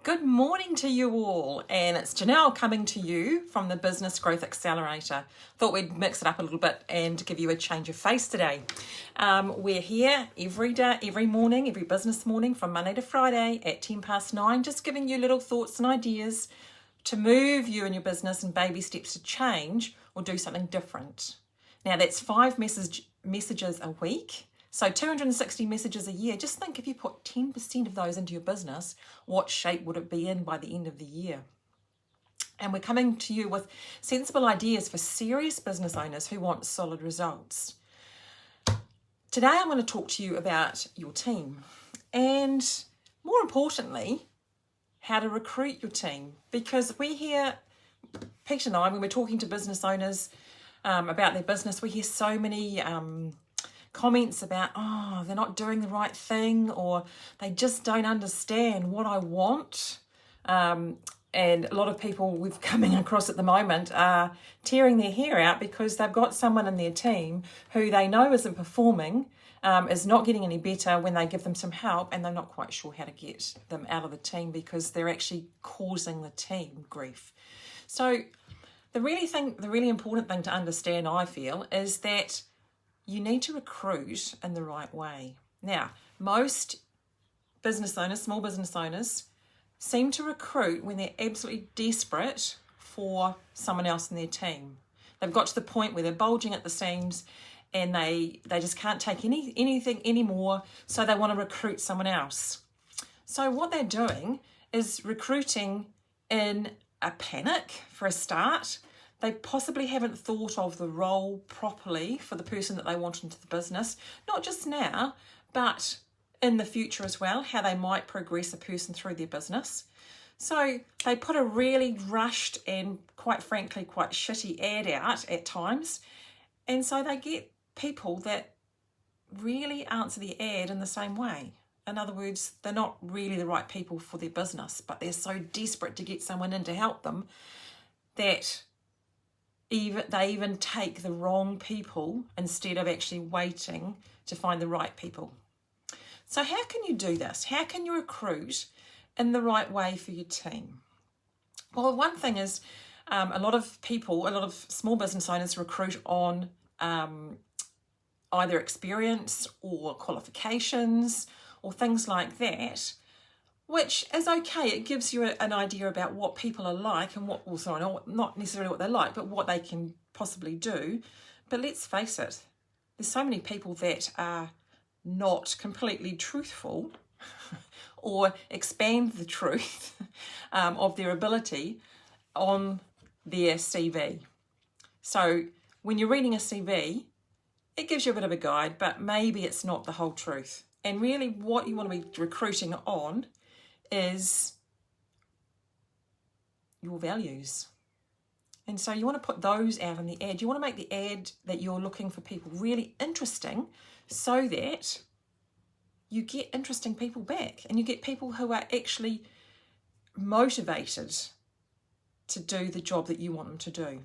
Good morning to you all, and it's Janelle coming to you from the Business Growth Accelerator. Thought we'd mix it up a little bit and give you a change of face today. We're here every day, every morning, every business morning from Monday to Friday at 9:10, just giving you little thoughts and ideas to move you and your business and baby steps to change or do something different. Now that's 5 messages a week. So 260 messages a year. Just think if you put 10% of those into your business, what shape would it be in by the end of the year? And we're coming to you with sensible ideas for serious business owners who want solid results. Today I'm going to talk to you about your team and, more importantly, how to recruit your team. Because we hear, Pete and I, when we're talking to business owners about their business, we hear so many comments about, they're not doing the right thing, or they just don't understand what I want. And a lot of people we've coming across at the moment are tearing their hair out because they've got someone in their team who they know isn't performing, is not getting any better when they give them some help, and they're not quite sure how to get them out of the team because they're actually causing the team grief. So the really important thing to understand, I feel, is that you need to recruit in the right way. Now, most business owners, small business owners, seem to recruit when they're absolutely desperate for someone else in their team. They've got to the point where they're bulging at the seams and they just can't take anything anymore, so they want to recruit someone else. So what they're doing is recruiting in a panic for a start. They possibly haven't thought of the role properly for the person that they want into the business, not just now, but in the future as well, how they might progress a person through their business. So they put a really rushed and, quite frankly, quite shitty ad out at times. And so they get people that really answer the ad in the same way. In other words, they're not really the right people for their business, but they're so desperate to get someone in to help them that they even take the wrong people instead of actually waiting to find the right people. So how can you do this? How can you recruit in the right way for your team? Well, one thing is a lot of small business owners recruit on either experience or qualifications or things like that, which is okay. It gives you an idea about what people are like and not necessarily what they like, but what they can possibly do. But let's face it, there's so many people that are not completely truthful or expand the truth of their ability on their CV. So when you're reading a CV, it gives you a bit of a guide, but maybe it's not the whole truth. And really what you want to be recruiting on is your values. And so you want to put those out in the ad. You want to make the ad that you're looking for people really interesting so that you get interesting people back and you get people who are actually motivated to do the job that you want them to do.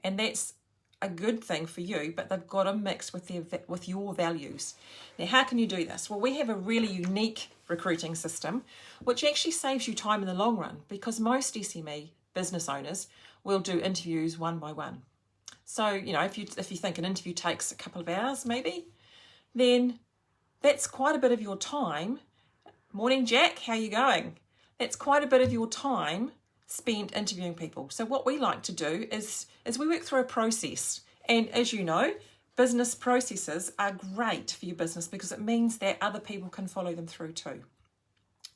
And that's a good thing for you, but they've got to mix with your values. Now, how can you do this? Well, we have a really unique recruiting system, which actually saves you time in the long run, because most SME business owners will do interviews one by one. So, if you think an interview takes a couple of hours, maybe, then that's quite a bit of your time. Morning, Jack, how you going? That's quite a bit of your time spent interviewing people. So what we like to do is we work through a process. And as you know, business processes are great for your business because it means that other people can follow them through too.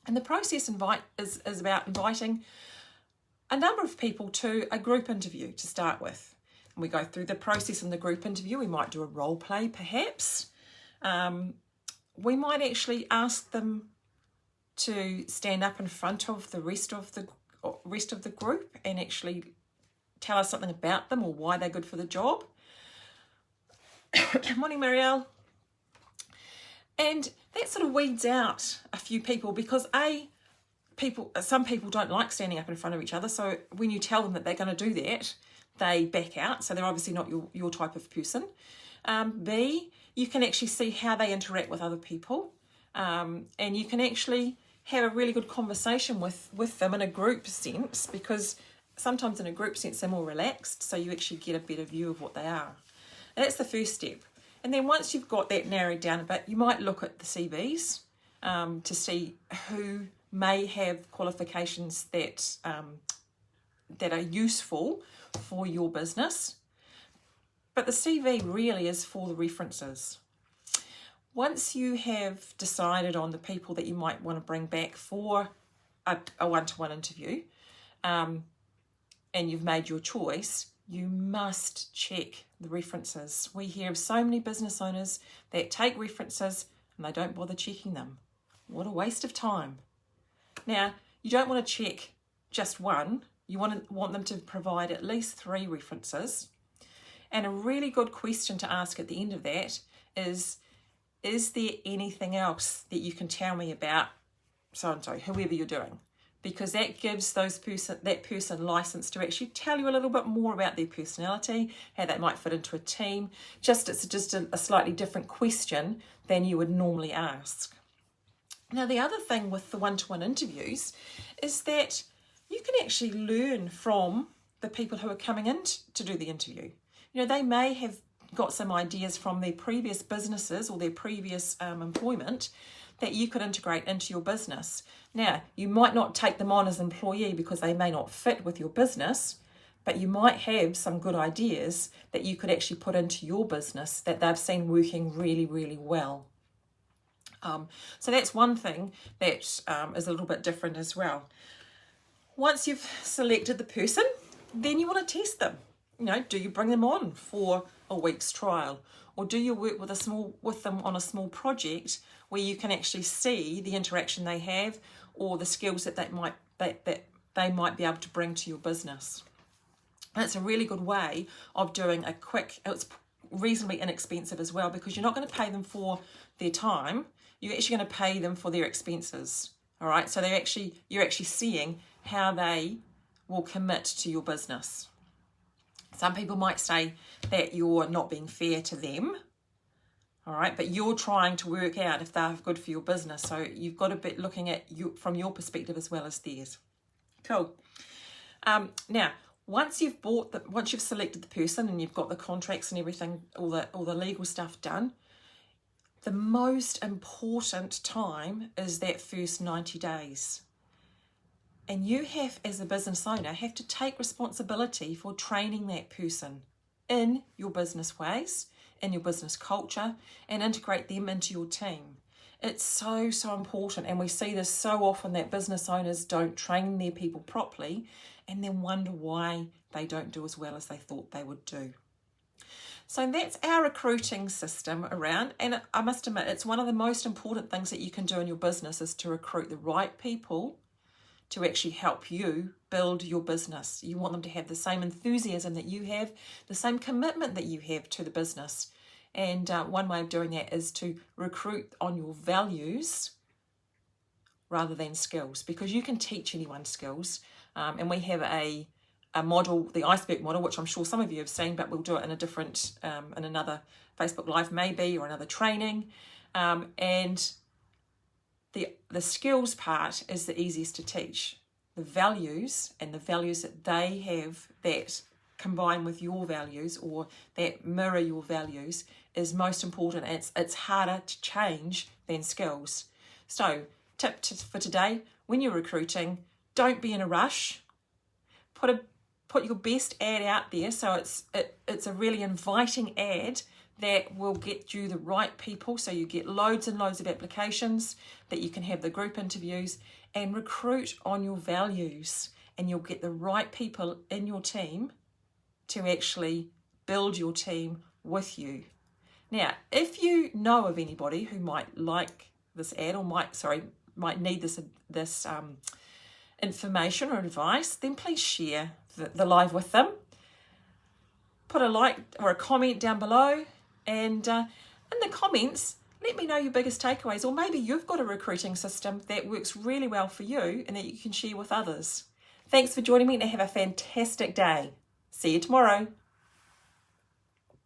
And the process is about inviting a number of people to a group interview to start with. And we go through the process in the group interview. We might do a role play perhaps. We might actually ask them to stand up in front of the rest of the group and actually tell us something about them or why they're good for the job. Good morning, Marielle. And that sort of weeds out a few people because some people don't like standing up in front of each other. So when you tell them that they're going to do that, they back out. So they're obviously not your type of person. B, you can actually see how they interact with other people. And you can actually have a really good conversation with them in a group sense, because sometimes in a group sense they're more relaxed, so you actually get a better view of what they are. And that's the first step. And then once you've got that narrowed down a bit, you might look at the CVs to see who may have qualifications that are useful for your business. But the CV really is for the references. Once you have decided on the people that you might want to bring back for a one-to-one interview, and you've made your choice, you must check the references. We hear of so many business owners that take references and they don't bother checking them. What a waste of time. Now, you don't want to check just one. You want them to provide at least 3 references. And a really good question to ask at the end of that is there anything else that you can tell me about so-and-so, whoever you're doing? Because that gives that person license to actually tell you a little bit more about their personality, how that might fit into a team. It's just a slightly different question than you would normally ask. Now, the other thing with the one-to-one interviews is that you can actually learn from the people who are coming in to do the interview. You know, they may have got some ideas from their previous businesses or their previous employment that you could integrate into your business. Now, you might not take them on as an employee because they may not fit with your business, but you might have some good ideas that you could actually put into your business that they've seen working really, really well. So that's one thing that is a little bit different as well. Once you've selected the person, then you want to test them. You know, do you bring them on for a week's trial, or do you work with them on a small project where you can actually see the interaction they have or the skills that they might be able to bring to your business? And it's a really good way of doing it's reasonably inexpensive as well, because you're not going to pay them for their time. You're actually going to pay them for their expenses. All right, so you're actually seeing how they will commit to your business. Some people might say that you're not being fair to them, all right, but you're trying to work out if they're good for your business. So you've got to be looking at you from your perspective as well as theirs. Cool. Now, once you've selected the person and you've got the contracts and everything, all the legal stuff done, the most important time is that first 90 days. And you have, as a business owner, have to take responsibility for training that person in your business ways, in your business culture, and integrate them into your team. It's so, so important. And we see this so often that business owners don't train their people properly and then wonder why they don't do as well as they thought they would do. So that's our recruiting system around. And I must admit, it's one of the most important things that you can do in your business is to recruit the right people to actually help you build your business. You want them to have the same enthusiasm that you have, the same commitment that you have to the business. And one way of doing that is to recruit on your values rather than skills, because you can teach anyone skills. And we have a model, the iceberg model, which I'm sure some of you have seen, but we'll do it in a different, in another Facebook Live maybe, or another training. And the skills part is the easiest to teach. The values and the values that they have that combine with your values or that mirror your values is most important. It's harder to change than skills. So tip for today, when you're recruiting, don't be in a rush. Put your best ad out there so it's a really inviting ad that will get you the right people, so you get loads and loads of applications, that you can have the group interviews, and recruit on your values, and you'll get the right people in your team to actually build your team with you. Now, if you know of anybody who might like this ad or might need this information or advice, then please share the live with them. Put a like or a comment down below, and in the comments, let me know your biggest takeaways, or maybe you've got a recruiting system that works really well for you and that you can share with others. Thanks for joining me, and have a fantastic day. See you tomorrow.